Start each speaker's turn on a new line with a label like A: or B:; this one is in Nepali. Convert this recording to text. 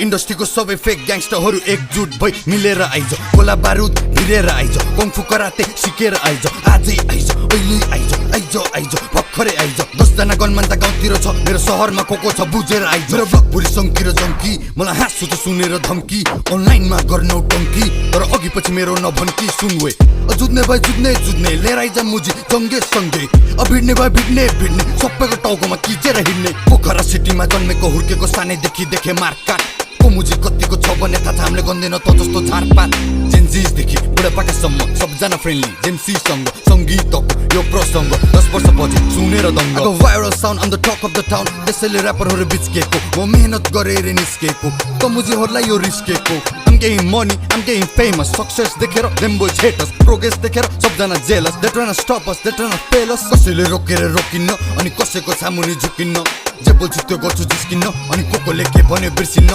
A: इन्डस्ट्रीको सबै फेक ग्याङ्स्टरहरू एकजुट भई मिलेर आइज गोला बारुद हिरेर आइज कङ्फु कराते सिकेर आइज आजै आइज अहिले आइज भर्खरै आइज 10 जना गनमान त गाउँतिर छ मेरो शहरमा को छ बुझेर आइज मेरो ब्लग पुरी सङ्की र जङ्की मलाई हाँसु त सुनेर धम्की अनलाइनमा गर्नौ टङ्की तर अघि पछि मेरो नभन्की सुनवे जुझ्ने भए जुझ्ने लिएर आइज मुजी जङ्गे सँगै भिड्ने भए भिड्ने सबैको टाउकोमा किचेर हिँड्ने पोखरा सिटीमा जन्मेको हुर्केको सानैदेखि देखे मारकाट को मुजी कतिको छ भने थाहा छ हामीले गन्दैन त जस्तो झारपात जेन्जिसदेखि बुढापाकासम्म सबजना फ्रेन्डली जेम्सीसँग सङ्गीतको यो प्रसङ्ग 10 वर्षपछि सुनेर दङ्ग viral sound and the talk of the town त्यसैले ऱ्यापरहरू बिच्केको म मेहनत गरेर निस्केको त मुजीहरूलाई यो रिस्केको I'm getting money, I'm getting famous Success देखेर them boys hate us Progress देखेर सबजना jealous They tryna stop us, they tryna fail us कसैले रोकेर रोकिन्न अनि कसैको सामुनि झुकिन्न जे बोल्छु त्यो गर्छु जिस्किन्न अनि को कोले के भन्यो बिर्सिन्न